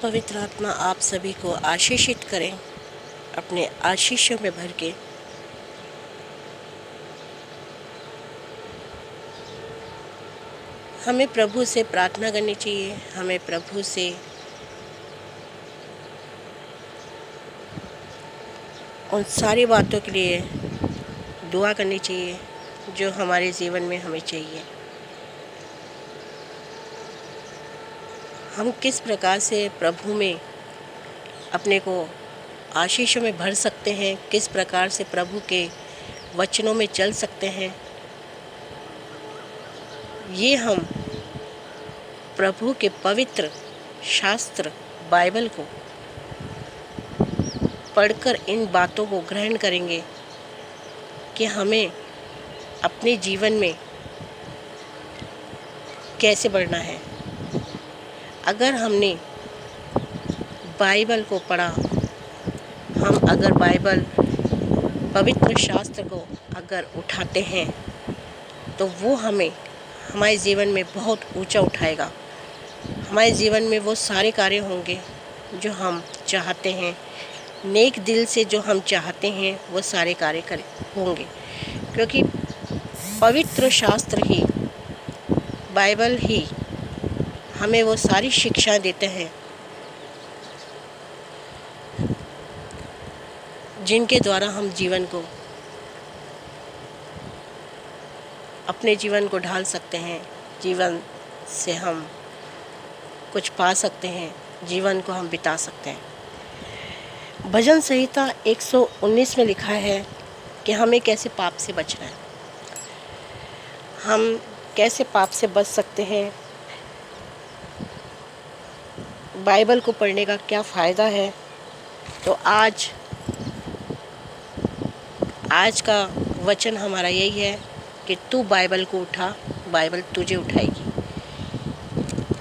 पवित्र आत्मा आप सभी को आशीषित करें अपने आशीषों में भर के। हमें प्रभु से प्रार्थना करनी चाहिए, हमें प्रभु से उन सारी बातों के लिए दुआ करनी चाहिए जो हमारे जीवन में हमें चाहिए। हम किस प्रकार से प्रभु में अपने को आशीषों में भर सकते हैं, किस प्रकार से प्रभु के वचनों में चल सकते हैं, ये हम प्रभु के पवित्र शास्त्र बाइबल को पढ़कर इन बातों को ग्रहण करेंगे कि हमें अपने जीवन में कैसे बढ़ना है। अगर हमने बाइबल को पढ़ा, हम अगर बाइबल पवित्र शास्त्र को अगर उठाते हैं तो वो हमें हमारे जीवन में बहुत ऊंचा उठाएगा। हमारे जीवन में वो सारे कार्य होंगे जो हम चाहते हैं, नेक दिल से जो हम चाहते हैं वो सारे कार्य होंगे, क्योंकि पवित्र शास्त्र ही, बाइबल ही हमें वो सारी शिक्षा देते हैं जिनके द्वारा हम अपने जीवन को ढाल सकते हैं, जीवन से हम कुछ पा सकते हैं, जीवन को हम बिता सकते हैं। भजन संहिता 119 में लिखा है कि हमें कैसे पाप से बचना है, हम कैसे पाप से बच सकते हैं, बाइबल को पढ़ने का क्या फ़ायदा है। तो आज का वचन हमारा यही है कि तू बाइबल को उठा, बाइबल तुझे उठाएगी,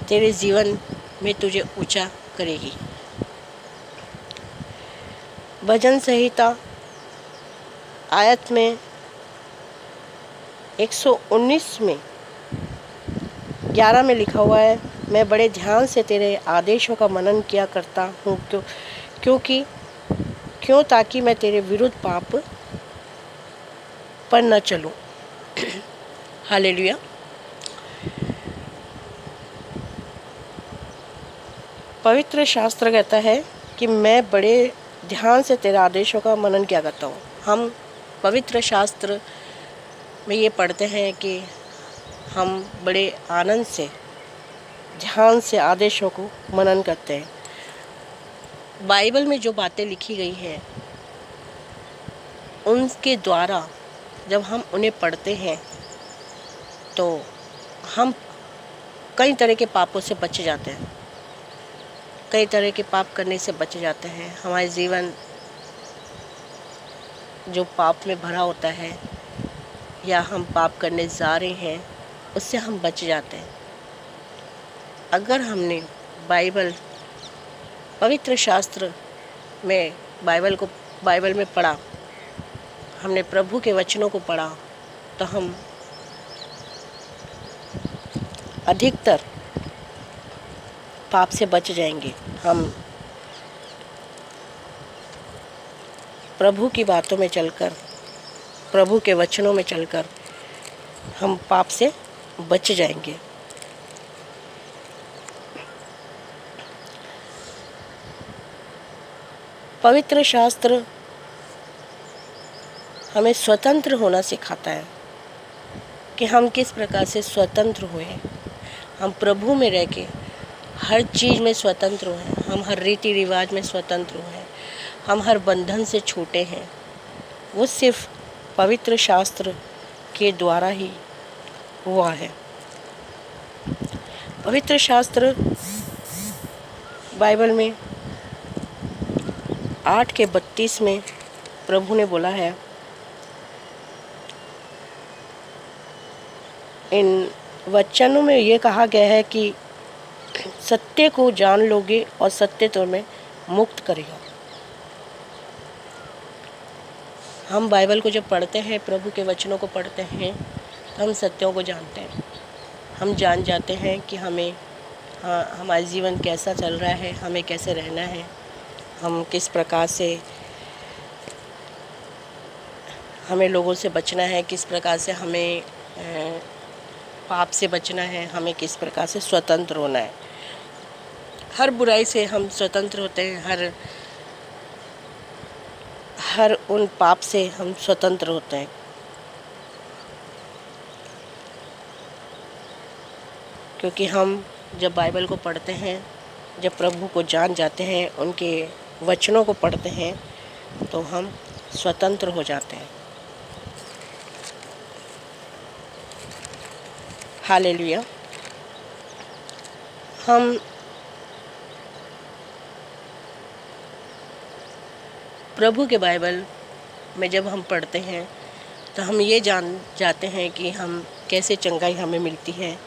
तेरे जीवन में तुझे ऊंचा करेगी। भजन संहिता आयत में 119 में 11 में लिखा हुआ है, मैं बड़े ध्यान से तेरे आदेशों का मनन किया करता हूँ क्यों ताकि मैं तेरे विरुद्ध पाप पर न चलूँ। हालेलुया। पवित्र शास्त्र कहता है कि मैं बड़े ध्यान से तेरे आदेशों का मनन किया करता हूँ। हम पवित्र शास्त्र में ये पढ़ते हैं कि हम बड़े आनंद से, ध्यान से आदेशों को मनन करते हैं। बाइबल में जो बातें लिखी गई हैं उनके द्वारा जब हम उन्हें पढ़ते हैं तो हम कई तरह के पापों से बच जाते हैं, कई तरह के पाप करने से बच जाते हैं। हमारे जीवन जो पाप में भरा होता है या हम पाप करने जा रहे हैं उससे हम बच जाते हैं। अगर हमने पवित्र शास्त्र में बाइबल में पढ़ा, हमने प्रभु के वचनों को पढ़ा, तो हम अधिकतर पाप से बच जाएंगे। हम प्रभु की बातों में चलकर, प्रभु के वचनों में चलकर हम पाप से बच जाएंगे। पवित्र शास्त्र हमें स्वतंत्र होना सिखाता है कि हम किस प्रकार से स्वतंत्र हुए। हम प्रभु में रह के हर चीज़ में स्वतंत्र हुए, हम हर रीति रिवाज में स्वतंत्र हुए, हम हर बंधन से छूटे हैं। वो सिर्फ पवित्र शास्त्र के द्वारा ही हुआ है। पवित्र शास्त्र बाइबल में 8:32 में प्रभु ने बोला है, इन वचनों में ये कहा गया है कि सत्य को जान लोगे और सत्य तुम्हें मुक्त करेगा। हम बाइबल को जब पढ़ते हैं, प्रभु के वचनों को पढ़ते हैं, तो हम सत्यों को जानते हैं। हम जान जाते हैं कि हमें हाँ, हमारा जीवन कैसा चल रहा है, हमें कैसे रहना है, हम किस प्रकार से हमें लोगों से बचना है, किस प्रकार से हमें पाप से बचना है, हमें किस प्रकार से स्वतंत्र होना है। हर बुराई से हम स्वतंत्र होते हैं, हर उन पाप से हम स्वतंत्र होते हैं, क्योंकि हम जब बाइबल को पढ़ते हैं, जब प्रभु को जान जाते हैं, उनके वचनों को पढ़ते हैं, तो हम स्वतंत्र हो जाते हैं। हालेलुया। हम प्रभु के बाइबल में जब हम पढ़ते हैं तो हम ये जान जाते हैं कि हम कैसे चंगाई हमें मिलती है,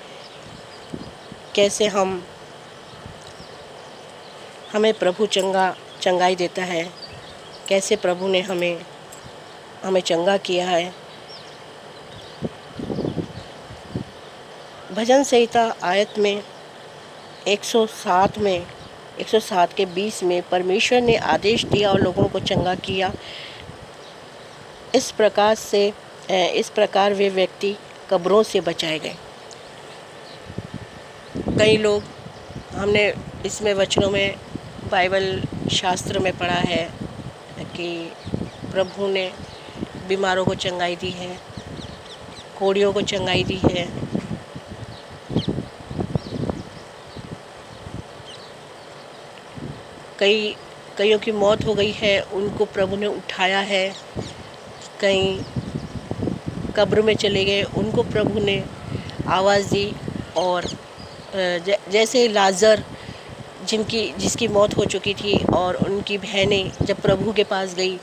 कैसे हमें प्रभु चंगाई देता है, कैसे प्रभु ने हमें चंगा किया है। भजन संहिता आयत में 107 के 20 में परमेश्वर ने आदेश दिया और लोगों को चंगा किया। इस प्रकार वे व्यक्ति कब्रों से बचाए गए। कई लोग हमने इसमें वचनों में बाइबल शास्त्र में पढ़ा है कि प्रभु ने बीमारों को चंगाई दी है, कोढ़ियों को चंगाई दी है, कईयों की मौत हो गई है, उनको प्रभु ने उठाया है। कई कब्र में चले गए, उनको प्रभु ने आवाज़ दी। और जैसे लाज़र जिसकी मौत हो चुकी थी और उनकी बहनें जब प्रभु के पास गई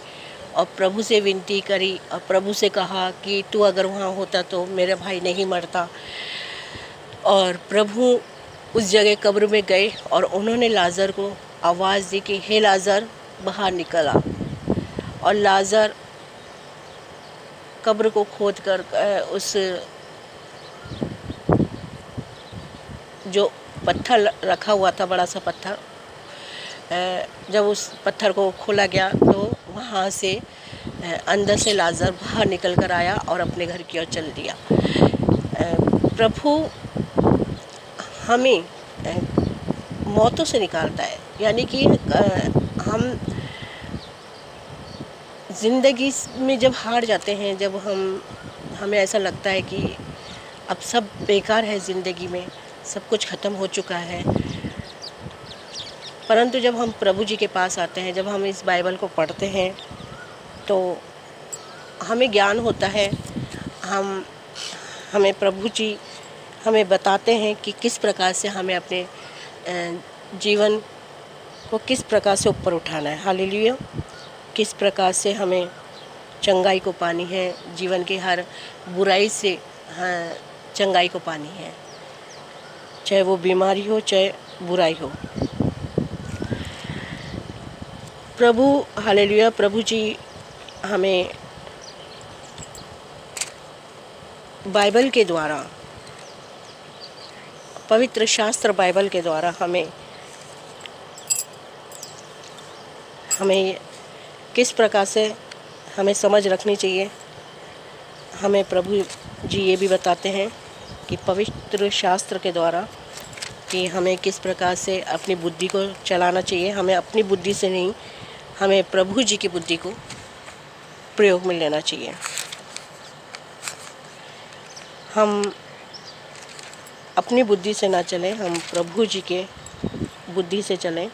और प्रभु से विनती करी और प्रभु से कहा कि तू अगर वहाँ होता तो मेरा भाई नहीं मरता, और प्रभु उस जगह कब्र में गए और उन्होंने लाज़र को आवाज़ दी कि हे लाज़र बाहर निकल आ। और लाज़र कब्र को खोद कर उस जो पत्थर रखा हुआ था, बड़ा सा पत्थर, जब उस पत्थर को खोला गया तो वहाँ से अंदर से लाज़र बाहर निकल कर आया और अपने घर की ओर चल दिया। प्रभु हमें मौतों से निकालता है, यानी कि हम ज़िंदगी में जब हार जाते हैं, जब हमें ऐसा लगता है कि अब सब बेकार है, ज़िंदगी में सब कुछ ख़त्म हो चुका है, परंतु जब हम प्रभु जी के पास आते हैं, जब हम इस बाइबल को पढ़ते हैं तो हमें ज्ञान होता है। हमें प्रभु जी हमें बताते हैं कि किस प्रकार से हमें अपने जीवन को किस प्रकार से ऊपर उठाना है। हालेलुया। किस प्रकार से हमें चंगाई को पानी है, जीवन के हर बुराई से चंगाई को पानी है, चाहे वो बीमारी हो चाहे बुराई हो। हालेलुया। प्रभु जी हमें बाइबल के द्वारा, पवित्र शास्त्र बाइबल के द्वारा हमें किस प्रकार से हमें समझ रखनी चाहिए। हमें प्रभु जी ये भी बताते हैं कि पवित्र शास्त्र के द्वारा कि हमें किस प्रकार से अपनी बुद्धि को चलाना चाहिए। हमें अपनी बुद्धि से नहीं, हमें प्रभु जी की बुद्धि को प्रयोग में लेना चाहिए। हम अपनी बुद्धि से ना चलें, हम प्रभु जी के बुद्धि से चलें।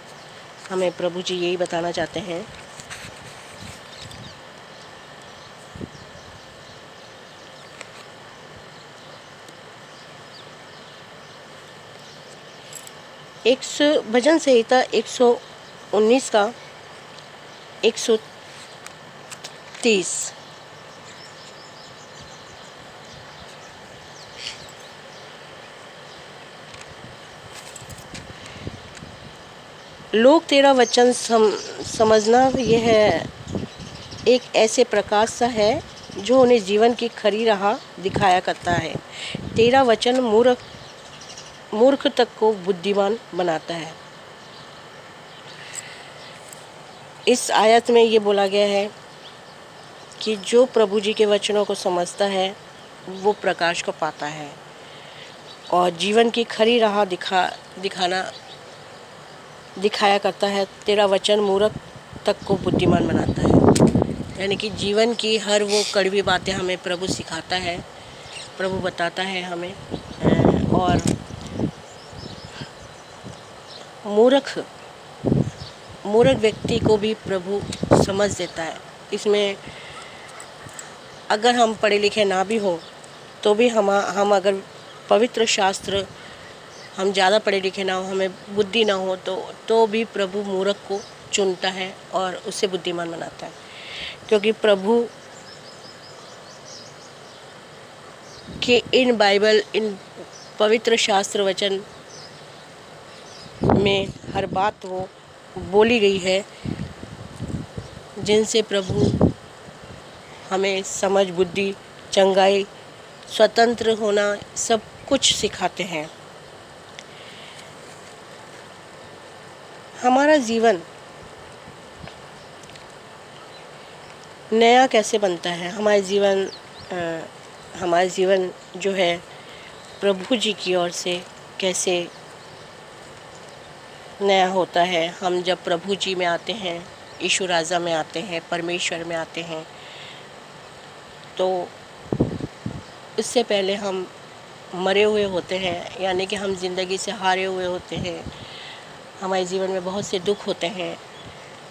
हमें प्रभु जी यही बताना चाहते हैं। भजन संहिता 119 का 130। लोग तेरा वचन समझना, यह एक ऐसे प्रकाश सा है जो उन्हें जीवन की खरी राह दिखाया करता है। तेरा वचन मूर्ख तक को बुद्धिमान बनाता है। इस आयत में ये बोला गया है कि जो प्रभु जी के वचनों को समझता है वो प्रकाश को पाता है और जीवन की खरी राह दिखाया करता है। तेरा वचन मूर्ख तक को बुद्धिमान बनाता है। यानी कि जीवन की हर वो कड़वी बातें हमें प्रभु सिखाता है, प्रभु बताता है हमें। और मूर्ख व्यक्ति को भी प्रभु समझ देता है। इसमें अगर हम पढ़े लिखे ना भी हो तो भी हम अगर पवित्र शास्त्र हम ज़्यादा पढ़े लिखे ना हो, हमें बुद्धि ना हो तो भी प्रभु मूर्ख को चुनता है और उसे बुद्धिमान बनाता है। क्योंकि प्रभु के इन पवित्र शास्त्र वचन में हर बात वो बोली गई है जिनसे प्रभु हमें समझ, बुद्धि, चंगाई, स्वतंत्र होना सब कुछ सिखाते हैं। हमारा जीवन नया कैसे बनता है? हमारा जीवन जो है प्रभु जी की ओर से कैसे नया होता है? हम जब प्रभु जी में आते हैं, यीशु राजा में आते हैं, परमेश्वर में आते हैं, तो इससे पहले हम मरे हुए होते हैं, यानी कि हम ज़िंदगी से हारे हुए होते हैं। हमारे जीवन में बहुत से दुख होते हैं,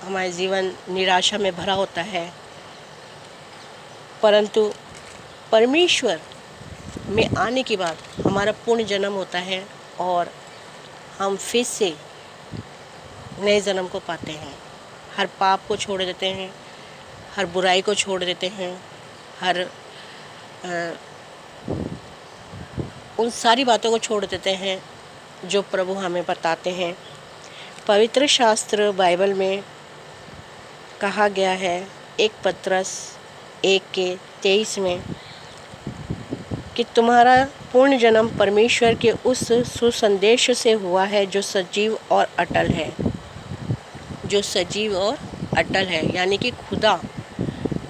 हमारा जीवन निराशा में भरा होता है। परंतु परमेश्वर में आने के बाद हमारा पूर्ण जन्म होता है और हम फिर से नए जन्म को पाते हैं। हर पाप को छोड़ देते हैं, हर बुराई को छोड़ देते हैं, हर उन सारी बातों को छोड़ देते हैं जो प्रभु हमें बताते हैं। पवित्र शास्त्र बाइबल में कहा गया है 1 पत्रस 1:23 में कि तुम्हारा पूर्ण जन्म परमेश्वर के उस सुसंदेश से हुआ है जो सजीव और अटल है। जो सजीव और अटल है यानी कि खुदा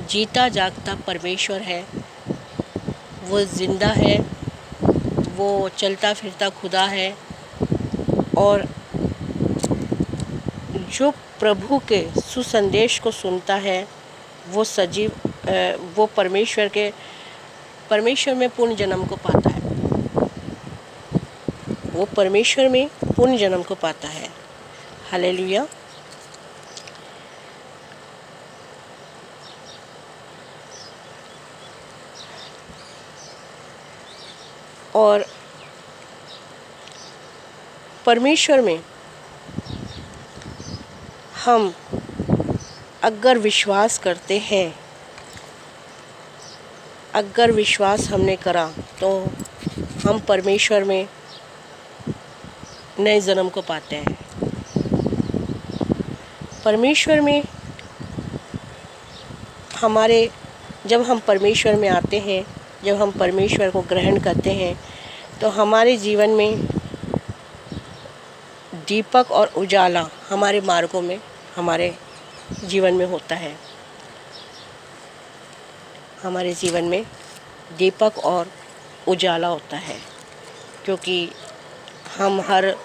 जीता जागता परमेश्वर है, वो ज़िंदा है, वो चलता फिरता खुदा है। और जो प्रभु के सुसंदेश को सुनता है वो परमेश्वर में पूर्ण जन्म को पाता है। वो परमेश्वर में पूर्ण जन्म को पाता है। हालेलुया। और परमेश्वर में हम अगर विश्वास करते हैं, अगर विश्वास हमने करा तो हम परमेश्वर में नए जन्म को पाते हैं। परमेश्वर में जब हम परमेश्वर में आते हैं, जब हम परमेश्वर को ग्रहण करते हैं तो हमारे जीवन में दीपक और उजाला हमारे मार्गों में, हमारे जीवन में होता है। हमारे जीवन में दीपक और उजाला होता है क्योंकि हम हर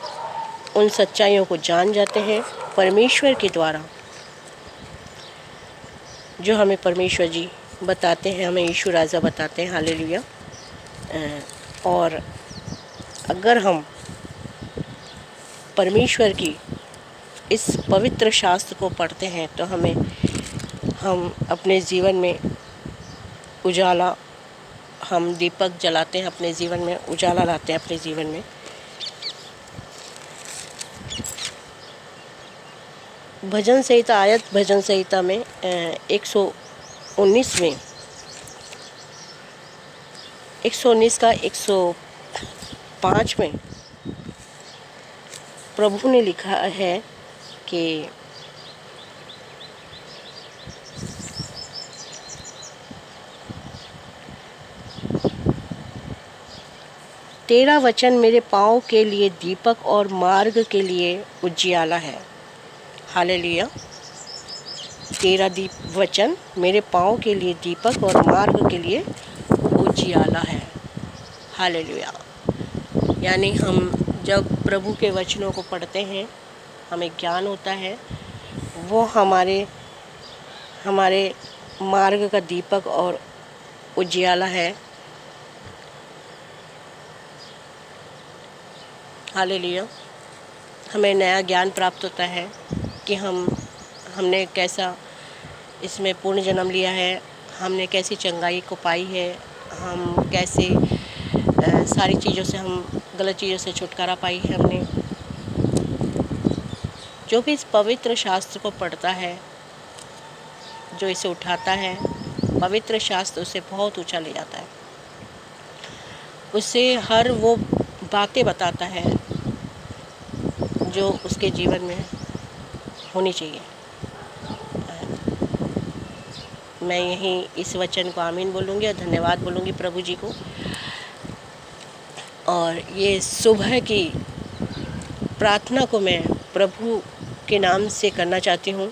उन सच्चाइयों को जान जाते हैं परमेश्वर के द्वारा, जो हमें परमेश्वर जी बताते हैं, हमें यीशु राजा बताते हैं। हालेलुया। और अगर हम परमेश्वर की इस पवित्र शास्त्र को पढ़ते हैं तो हम अपने जीवन में उजाला, हम दीपक जलाते हैं अपने जीवन में, उजाला लाते हैं अपने जीवन में। भजन संहिता में 119 में 119 का 105 में प्रभु ने लिखा है कि तेरा वचन मेरे पाँव के लिए दीपक और मार्ग के लिए उजियाला है। हालेलुया। तेरा वचन मेरे पाँव के लिए दीपक और मार्ग के लिए उजियाला है। हालेलुया। यानी हम जब प्रभु के वचनों को पढ़ते हैं, हमें ज्ञान होता है, वो हमारे मार्ग का दीपक और उजियाला है। हालेलुया। हमें नया ज्ञान प्राप्त होता है कि हमने कैसा इसमें पूर्ण जन्म लिया है, हमने कैसी चंगाई को पाई है, हम कैसे सारी चीज़ों से, हम गलत चीज़ों से छुटकारा पाई है हमने। जो भी इस पवित्र शास्त्र को पढ़ता है, जो इसे उठाता है, पवित्र शास्त्र उसे बहुत ऊंचा ले जाता है। उसे हर वो बातें बताता है जो उसके जीवन में होनी चाहिए। मैं यहीं इस वचन को आमीन बोलूँगी और धन्यवाद बोलूँगी प्रभु जी को। और ये सुबह की प्रार्थना को मैं प्रभु के नाम से करना चाहती हूँ,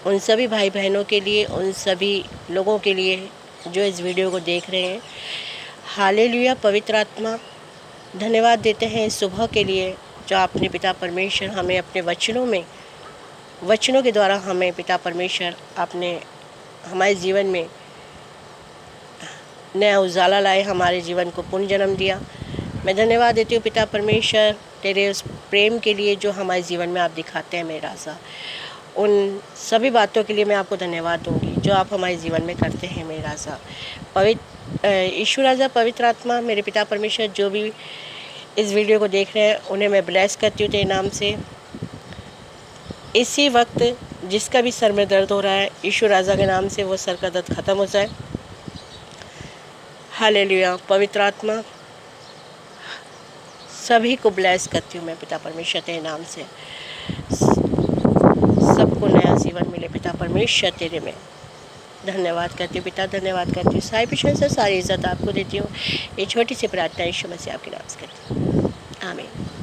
उन सभी भाई बहनों के लिए, उन सभी लोगों के लिए जो इस वीडियो को देख रहे हैं। हालेलुया। पवित्र आत्मा, धन्यवाद देते हैं इस सुबह के लिए जो आपने पिता परमेश्वर हमें अपने वचनों के द्वारा हमें पिता परमेश्वर आपने हमारे जीवन में नया उजाला लाए, हमारे जीवन को पुनर्जन्म दिया। मैं धन्यवाद देती हूँ पिता परमेश्वर तेरे उस प्रेम के लिए जो हमारे जीवन में आप दिखाते हैं मेरे राजा। उन सभी बातों के लिए मैं आपको धन्यवाद दूंगी जो आप हमारे जीवन में करते हैं मेरे राजा। यीशु राजा, पवित्र आत्मा, मेरे पिता परमेश्वर जो भी इस वीडियो को देख रहे हैं उन्हें मैं ब्लेस करती हूँ तेरे नाम से। इसी वक्त जिसका भी सर में दर्द हो रहा है, यीशु राजा के नाम से वो सर का दर्द ख़त्म हो जाए। हालेलुया। पवित्र आत्मा, सभी को ब्लेस करती हूँ मैं पिता परमेश्वर तेरे नाम से। सबको नया जीवन मिले पिता परमेश्वर तेरे में। धन्यवाद करती हूँ पिता, धन्यवाद करती हूँ। सारी प्रशंसा, सारी इज्जत आपको देती हूँ। ये छोटी सी प्रार्थना यीशु मसीह आपके नाम से करती हूँ। आमीन।